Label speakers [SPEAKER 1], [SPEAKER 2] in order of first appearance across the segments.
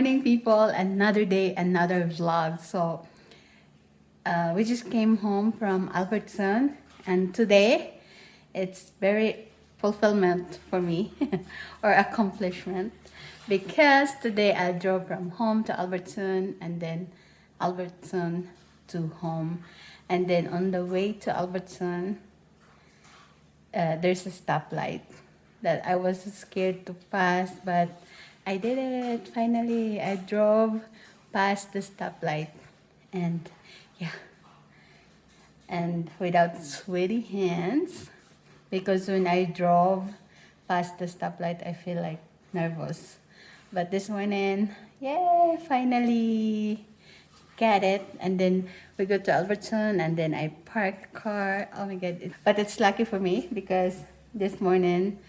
[SPEAKER 1] morning, people. Another day, another vlog. So we just came home from Albertson, and today it's very fulfillment for me or accomplishment because today I drove from home to Albertson and then Albertson to home, and then on the way to Albertson there's a stoplight that I was scared to pass, but I did it. Finally, I drove past the stoplight, and yeah, and without sweaty hands, because when I drove past the stoplight, I feel like nervous. But this morning, yay, finally get it. And then we go to Albertson, and then I parked the car. Oh my god. But it's lucky for me because this morning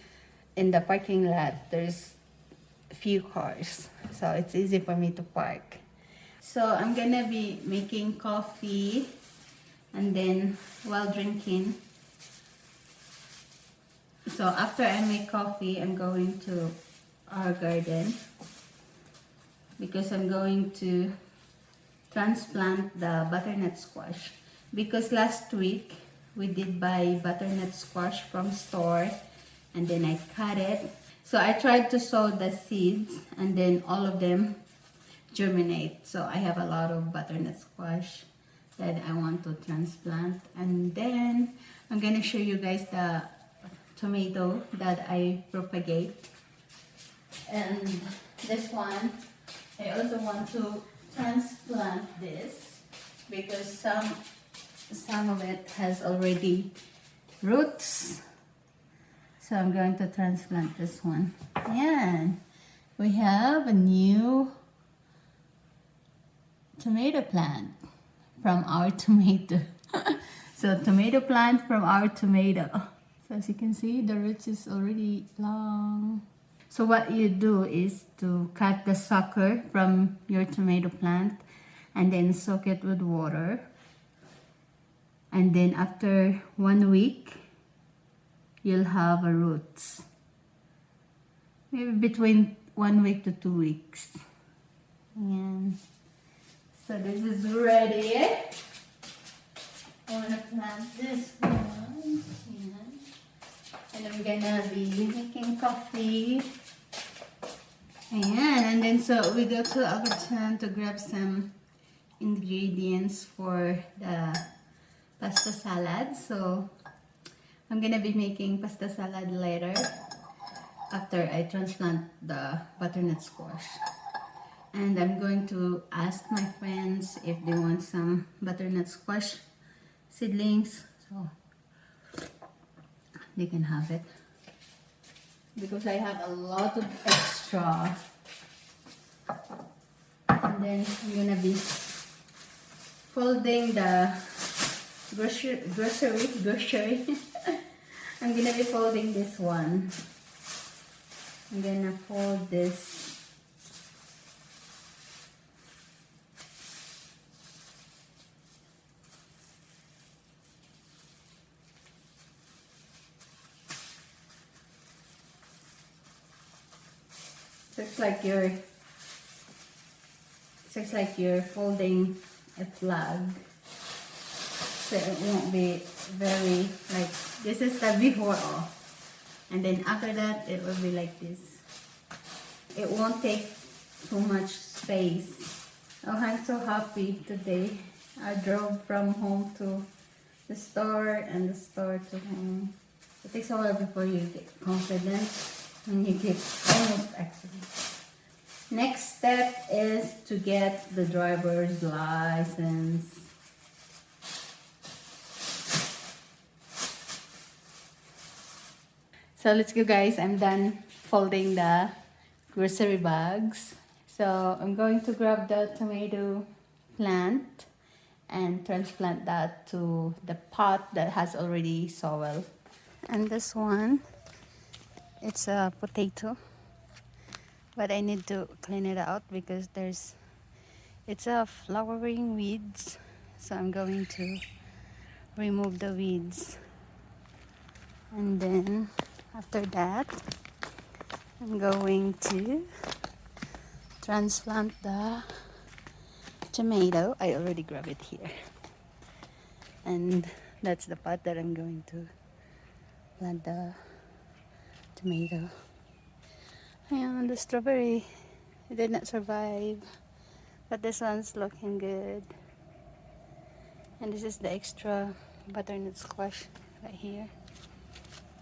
[SPEAKER 1] in the parking lot there's few cars, so it's easy for me to park. So I'm gonna be making coffee, and then while drinking, so after I make coffee, I'm going to our garden because I'm going to transplant the butternut squash, because last week we did buy butternut squash from store, and then I cut it. So I tried to sow the seeds, and then all of them germinate. So I have a lot of butternut squash that I want to transplant. And then I'm gonna show you guys the tomato that I propagate. And this one, I also want to transplant this because some of it has already roots. So I'm going to transplant this one. And we have a new tomato plant from our tomato. So tomato plant from our tomato. So as you can see, the roots is already long. So what you do is to cut the sucker from your tomato plant and then soak it with water. And then after 1 week, you'll have a roots. Maybe between 1 week to 2 weeks. And so this is ready. I want to plant this one. And I'm gonna be making coffee. And then so we go to Albertson to grab some ingredients for the pasta salad. So I'm gonna be making pasta salad later after I transplant the butternut squash. And I'm going to ask my friends if they want some butternut squash seedlings, so they can have it. Because I have a lot of extra. And then I'm gonna be folding the grocery. I'm gonna be folding this one. I'm gonna fold this. Looks like you're folding a flag. So it won't be very like this is the before all. And then after that it will be like this. It won't take too much space. Oh, I'm so happy today. I drove from home to the store and the store to home. It takes a while before you get confident and you get almost accident. Next step is to get the driver's license. So let's go, guys. I'm done folding the grocery bags. So I'm going to grab the tomato plant and transplant that to the pot that has already soil. And this one, it's a potato, but I need to clean it out because it's a flowering weeds. So I'm going to remove the weeds. And then after that, I'm going to transplant the tomato. I already grabbed it here. And that's the pot that I'm going to plant the tomato. And the strawberry, it did not survive. But this one's looking good. And this is the extra butternut squash right here.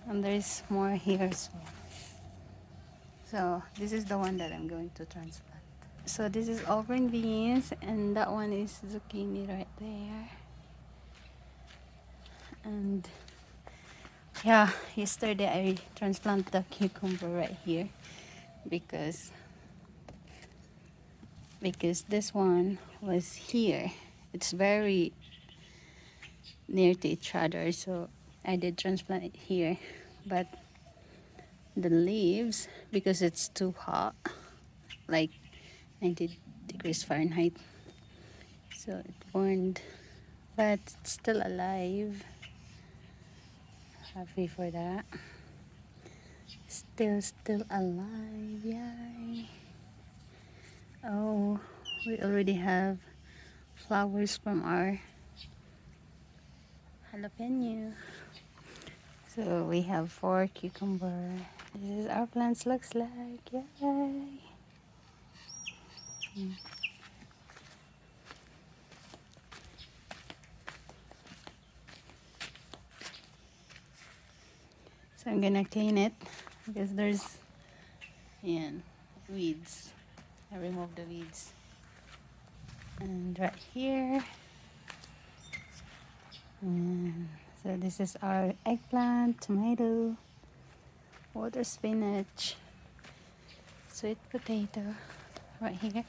[SPEAKER 1] And there's more here as well. So this is the one that I'm going to transplant. So this is auburn beans, and that one is zucchini right there. And yeah, yesterday I transplanted the cucumber right here because this one was here. It's very near to each other, so I did transplant it here. But the leaves, because it's too hot, like 90 degrees Fahrenheit, so it burned, but it's still alive. Happy for that. Still alive. Yay. Oh, we already have flowers from our jalapeno. So we have 4 cucumber. This is our plants looks like. Yay. So I'm gonna clean it because there's weeds. I remove the weeds. And right here. And so this is our eggplant, tomato, water spinach, sweet potato right here.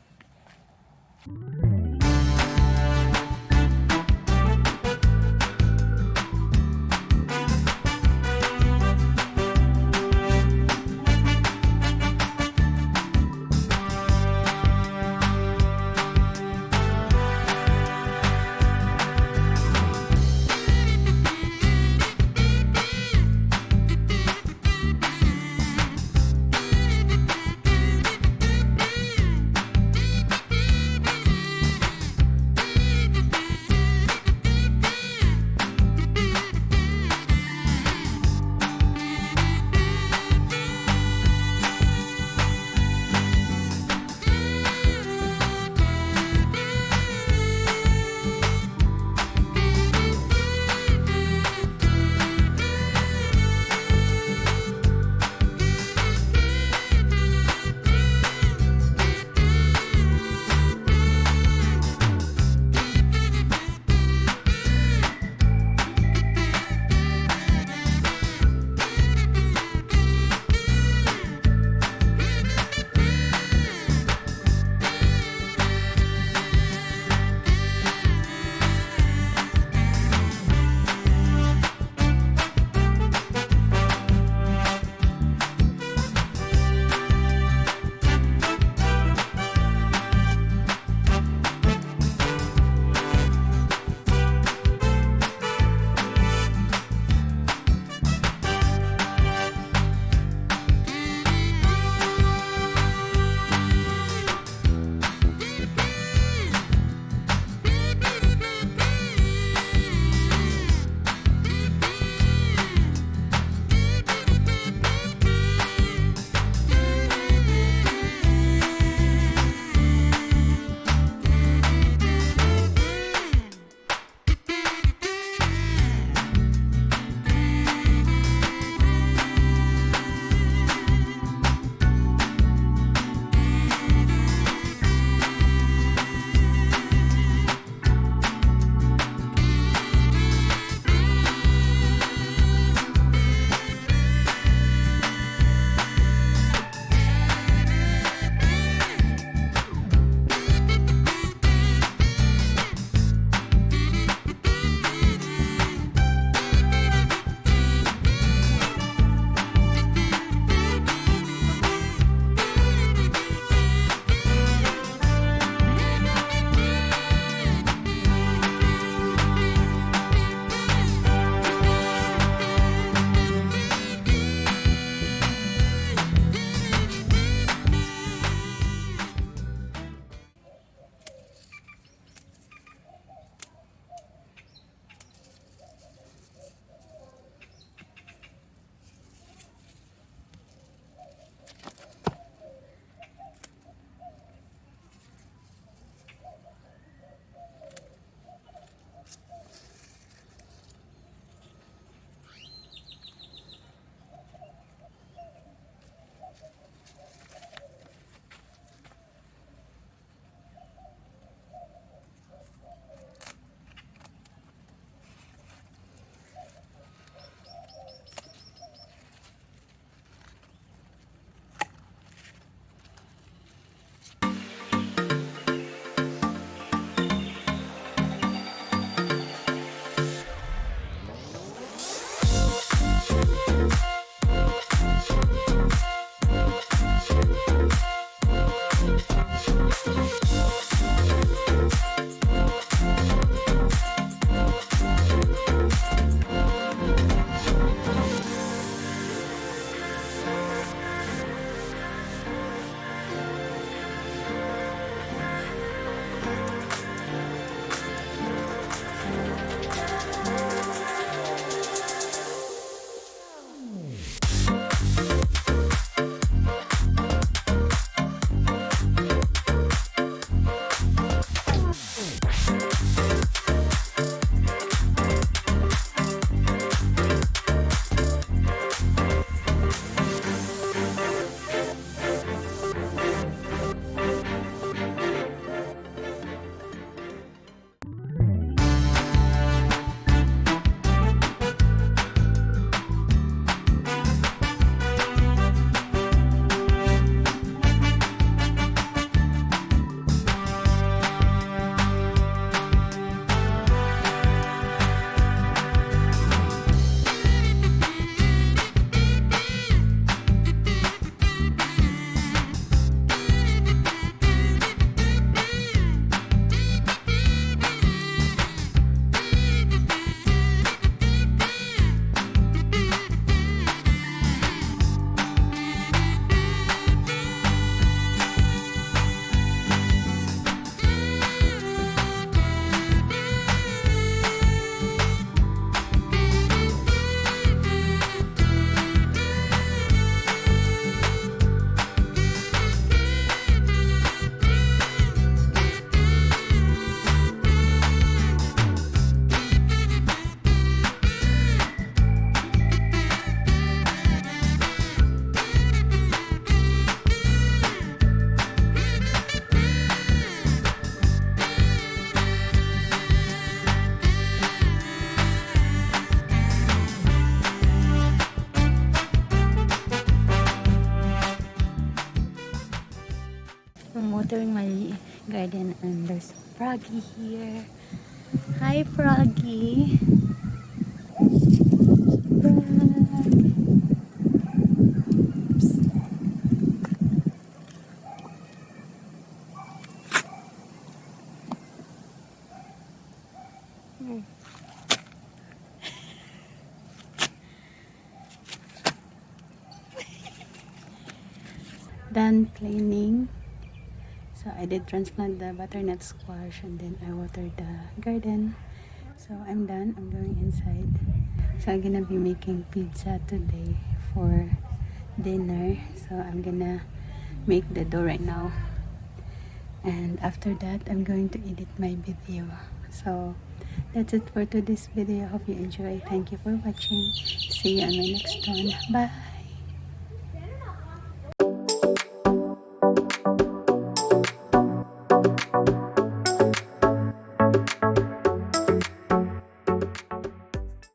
[SPEAKER 1] garden and there's Froggy here. Hi Froggy. Done cleaning. So I did transplant the butternut squash and then I watered the garden. So I'm done. I'm going inside. So I'm gonna be making pizza today for dinner. So I'm gonna make the dough right now. And after that, I'm going to edit my video. So that's it for today's video. Hope you enjoy. Thank you for watching. See you on my next one. Bye.